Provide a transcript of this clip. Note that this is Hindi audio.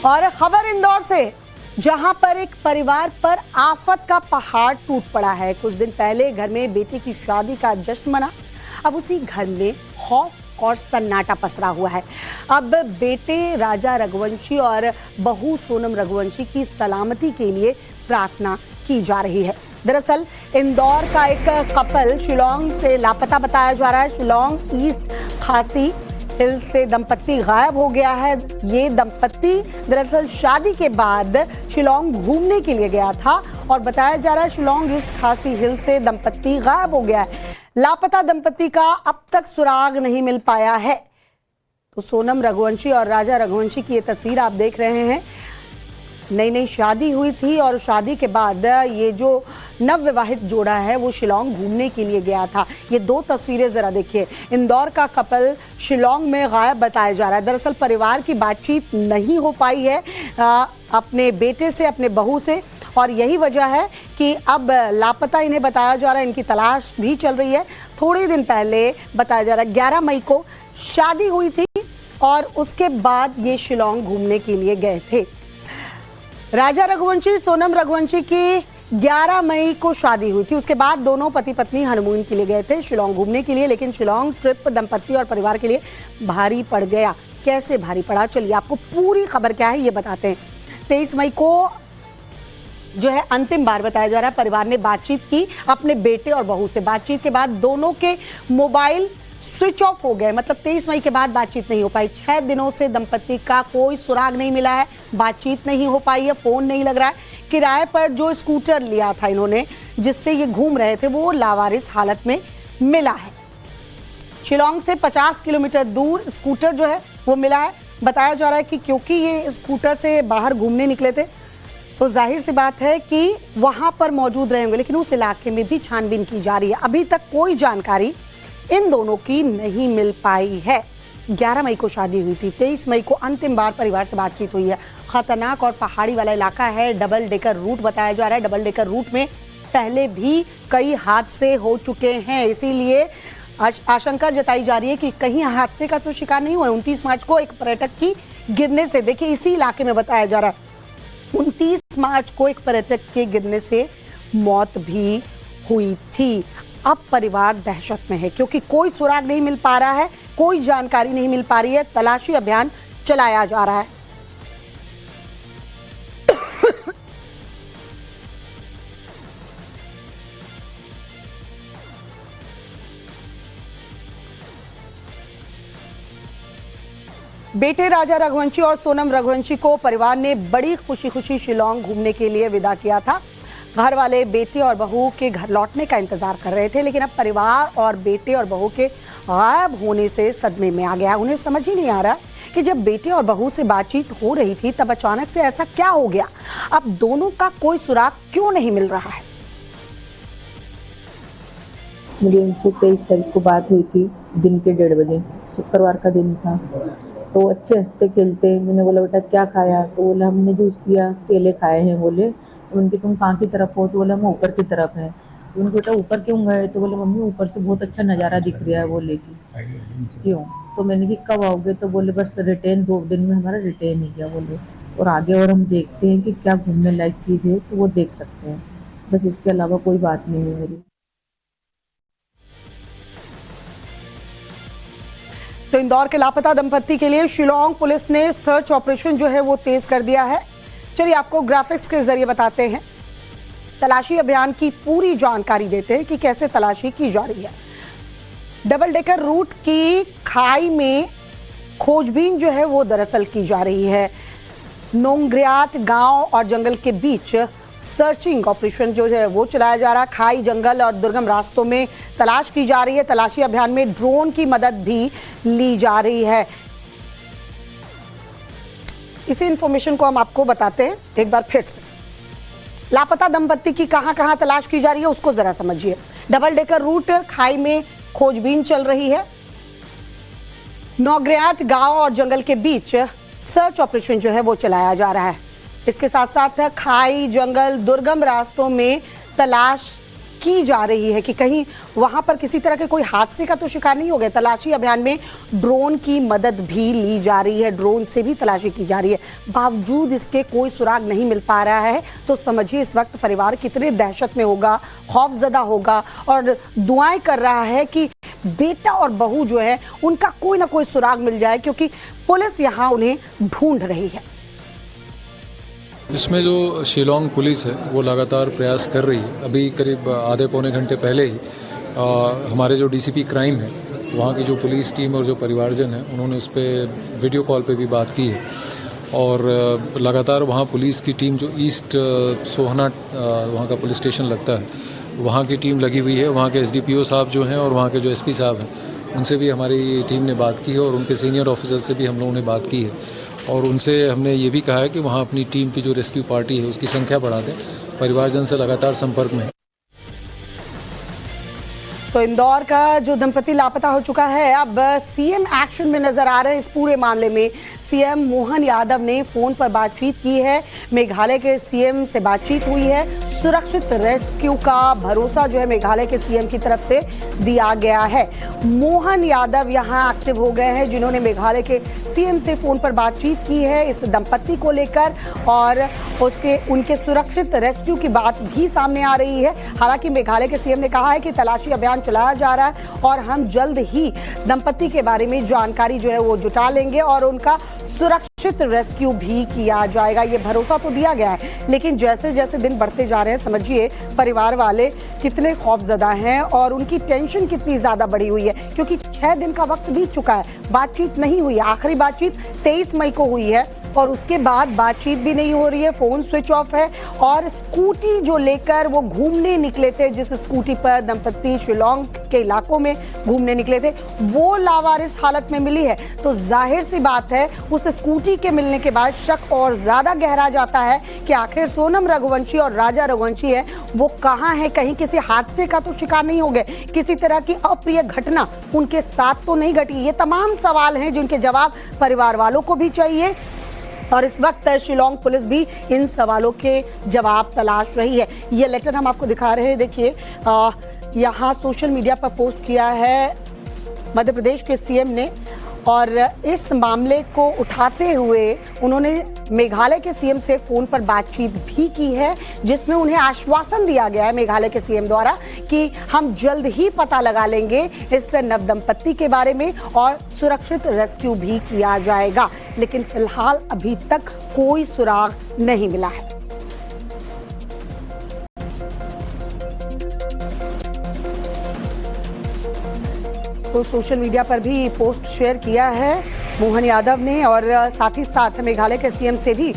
और खबर इंदौर से, जहां पर एक परिवार पर आफत का पहाड़ टूट पड़ा है। कुछ दिन पहले घर में बेटी की शादी का जश्न मना, अब उसी घर में खौफ और सन्नाटा पसरा हुआ है। अब बेटे राजा रघुवंशी और बहू सोनम रघुवंशी की सलामती के लिए प्रार्थना की जा रही है। दरअसल इंदौर का एक कपल शिलोंग से लापता बताया जा रहा है। शिलोंग ईस्ट खासी हिल से दंपत्ति गायब हो गया है। ये दंपत्ति दरअसल शादी के बाद शिलोंग घूमने के लिए गया था और बताया जा रहा है शिलोंग ईस्ट खासी हिल से दंपत्ति गायब हो गया है। लापता दंपत्ति का अब तक सुराग नहीं मिल पाया है। तो सोनम रघुवंशी और राजा रघुवंशी की ये तस्वीर आप देख रहे हैं। नई नई शादी हुई थी और शादी के बाद ये जो नवविवाहित जोड़ा है वो शिलोंग घूमने के लिए गया था। ये दो तस्वीरें जरा देखिए। इंदौर का कपल शिलोंग में गायब बताया जा रहा है। दरअसल परिवार की बातचीत नहीं हो पाई है अपने बेटे से, अपने बहू से, और यही वजह है कि अब लापता इन्हें बताया जा रहा है। इनकी तलाश भी चल रही है। थोड़े दिन पहले बताया जा रहा है 11 मई को शादी हुई थी और उसके बाद ये शिलोंग घूमने के लिए गए थे। राजा रघुवंशी सोनम रघुवंशी की 11 मई को शादी हुई थी। उसके बाद दोनों पति पत्नी हनीमून के लिए गए थे शिलोंग घूमने के लिए, लेकिन शिलोंग ट्रिप दंपत्ति और परिवार के लिए भारी पड़ गया। कैसे भारी पड़ा, चलिए आपको पूरी खबर क्या है ये बताते हैं। 23 मई को जो है अंतिम बार बताया जा रहा है परिवार ने बातचीत की अपने बेटे और बहू से। बातचीत के बाद दोनों के मोबाइल स्विच ऑफ हो गए। मतलब 23 मई के बाद बातचीत नहीं हो पाई। 6 दिनों से दंपत्ति का कोई सुराग नहीं मिला है, बातचीत नहीं हो पाई है, फोन नहीं लग रहा है। किराए पर जो स्कूटर लिया था इन्होंने, जिससे ये घूम रहे थे, वो लावारिस हालत में मिला है। शिलोंग से 50 किलोमीटर दूर स्कूटर जो है वो मिला है। बताया जा रहा है कि क्योंकि ये स्कूटर से बाहर घूमने निकले थे तो जाहिर सी बात है कि वहां पर मौजूद रहेंगे, लेकिन उस इलाके में भी छानबीन की जा रही है। अभी तक कोई जानकारी इन दोनों की नहीं मिल पाई है। 11 मई को शादी हुई थी, 23 मई को अंतिम बार परिवार से बातचीत हुई है। खतरनाक और पहाड़ी वाला इलाका है, डबल डेकर रूट बताया जा रहा है। डबल डेकर रूट में पहले भी कई हादसे हो चुके हैं, इसीलिए आशंका जताई जा रही है कि कहीं हादसे का तो शिकार नहीं हुआ। 29 मार्च को एक पर्यटक की गिरने से, देखिए इसी इलाके में बताया जा रहा है, 29 मार्च को एक पर्यटक के गिरने से मौत भी हुई थी। अब परिवार दहशत में है क्योंकि कोई सुराग नहीं मिल पा रहा है, कोई जानकारी नहीं मिल पा रही है। तलाशी अभियान चलाया जा रहा है। बेटे राजा रघुवंशी और सोनम रघुवंशी को परिवार ने बड़ी खुशी खुशी शिलोंग घूमने के लिए विदा किया था। घर वाले बेटे और बहू के घर लौटने का इंतजार कर रहे थे, लेकिन अब परिवार और बेटे और बहू के गायब होने से सदमे में आ गया। उन्हें समझ ही नहीं आ रहा कि जब बेटे और बहू से बातचीत हो रही थी तब अचानक से ऐसा क्या हो गया। अब दोनों का कोई सुराग क्यों नहीं मिल रहा है। मुझे उनसे 23 तारीख को बात हुई थी दिन के 1:30 बजे, शुक्रवार का दिन था। तो अच्छे हंसते खेलते, मैंने बोला बेटा क्या खाया, तो बोला हमने जूस पिया, केले खाए हैं। बोले उनके तुम कहाँ की तरफ हो, तो बोला हम ऊपर की तरफ है। तो उन्होंने बेटा ऊपर क्यों गए, तो बोले मम्मी ऊपर से बहुत अच्छा नज़ारा दिख रहा है। बोले कि क्यों, तो मैंने कि कब आओगे, तो बोले बस रिटेन 2 दिन में हमारा रिटेन हो गया। बोले और आगे और हम देखते हैं कि क्या घूमने लायक चीज़ है तो वो देख सकते हैं, बस इसके अलावा कोई बात नहीं है मेरी। तो इंदौर के लापता दंपत्ति के लिए शिलोंग पुलिस ने सर्च ऑपरेशन जो है वो तेज कर दिया है। चलिए आपको ग्राफिक्स के जरिए बताते हैं, तलाशी अभियान की पूरी जानकारी देते हैं कि कैसे तलाशी की जा रही है। डबल डेकर रूट की खाई में खोजबीन जो है वो दरअसल की जा रही है। नोंग्रियाट गांव और जंगल के बीच सर्चिंग ऑपरेशन जो है वो चलाया जा रहा है। खाई, जंगल और दुर्गम रास्तों में तलाश की जा रही है। तलाशी अभियान में ड्रोन की मदद भी ली जा रही है। इसी इंफॉर्मेशन को हम आपको बताते हैं एक बार फिर से। लापता दंपत्ति की कहां कहां तलाश की जा रही है उसको जरा समझिए। डबल डेकर रूट खाई में खोजबीन चल रही है। नोंग्रियाट गांव और जंगल के बीच सर्च ऑपरेशन जो है वो चलाया जा रहा है। इसके साथ साथ खाई, जंगल, दुर्गम रास्तों में तलाश की जा रही है कि कहीं वहां पर किसी तरह के कोई हादसे का तो शिकार नहीं हो गए। तलाशी अभियान में ड्रोन की मदद भी ली जा रही है, ड्रोन से भी तलाशी की जा रही है, बावजूद इसके कोई सुराग नहीं मिल पा रहा है। तो समझिए इस वक्त परिवार कितने दहशत में होगा, खौफजदा होगा और दुआएं कर रहा है कि बेटा और बहू जो है उनका कोई ना कोई सुराग मिल जाए, क्योंकि पुलिस यहाँ उन्हें ढूंढ रही है। इसमें जो शिलोंग पुलिस है वो लगातार प्रयास कर रही है। अभी करीब आधे पौने घंटे पहले ही हमारे जो डीसीपी क्राइम है वहाँ की जो पुलिस टीम और जो परिवारजन है उन्होंने उस पर वीडियो कॉल पे भी बात की है और लगातार वहाँ पुलिस की टीम जो ईस्ट सोहना वहाँ का पुलिस स्टेशन लगता है वहाँ की टीम लगी हुई है। वहाँ के एसडीपीओ साहब जो हैं और वहाँ के जो एसपी साहब हैं उनसे भी हमारी टीम ने बात की है और उनके सीनियर ऑफिसर से भी हम लोगों ने बात की है और उनसे हमने ये भी कहा है कि वहाँ अपनी टीम की जो रेस्क्यू पार्टी है उसकी संख्या बढ़ा दें। परिवारजन से लगातार संपर्क में। तो इंदौर का जो दंपति लापता हो चुका है, अब सीएम एक्शन में नजर आ रहे हैं। इस पूरे मामले में सीएम मोहन यादव ने फोन पर बातचीत की है, मेघालय के सीएम से बातचीत हुई है। सुरक्षित रेस्क्यू का भरोसा जो है मेघालय के सीएम की तरफ से दिया गया है। मोहन यादव यहां एक्टिव हो गए हैं, जिन्होंने मेघालय के सीएम से फोन पर बातचीत की है इस दंपत्ति को लेकर और उनके सुरक्षित रेस्क्यू की बात भी सामने आ रही है। हालांकि मेघालय के सीएम ने कहा है कि तलाशी अभियान चलाया जा रहा है और हम जल्द ही दंपत्ति के बारे में जानकारी जो है वो जुटा लेंगे और उनका सुरक्षित रेस्क्यू भी किया जाएगा। ये भरोसा तो दिया गया है, लेकिन जैसे जैसे दिन बढ़ते जा रहे हैं समझिए परिवार वाले कितने खौफजदा हैं और उनकी टेंशन कितनी ज्यादा बढ़ी हुई है, क्योंकि 6 दिन का वक्त बीत चुका है, बातचीत नहीं हुई। आखिरी बातचीत 23 मई को हुई है और उसके बाद बातचीत भी नहीं हो रही है, फोन स्विच ऑफ है। और स्कूटी जो लेकर वो घूमने निकले थे, जिस स्कूटी पर दंपत्ति शिलोंग के इलाकों में घूमने निकले थे, वो लावारिस हालत में मिली है। तो जाहिर सी बात है उस स्कूटी के मिलने के बाद शक और ज्यादा गहरा जाता है कि आखिर सोनम रघुवंशी और राजा रघुवंशी है वो कहाँ है, कहीं किसी हादसे का तो शिकार नहीं हो गए, किसी तरह की अप्रिय घटना उनके साथ तो नहीं घटी। ये तमाम सवाल हैं जिनके जवाब परिवार वालों को भी चाहिए और इस वक्त शिलोंग पुलिस भी इन सवालों के जवाब तलाश रही है। ये लेटर हम आपको दिखा रहे हैं, देखिए यहाँ सोशल मीडिया पर पोस्ट किया है मध्य प्रदेश के सीएम ने और इस मामले को उठाते हुए उन्होंने मेघालय के सीएम से फोन पर बातचीत भी की है, जिसमें उन्हें आश्वासन दिया गया है मेघालय के सीएम द्वारा कि हम जल्द ही पता लगा लेंगे इस नवदंपत्ति के बारे में और सुरक्षित रेस्क्यू भी किया जाएगा। लेकिन फिलहाल अभी तक कोई सुराग नहीं मिला है। तो सोशल मीडिया पर भी पोस्ट शेयर किया है मोहन यादव ने और साथ ही साथ मेघालय के सीएम से भी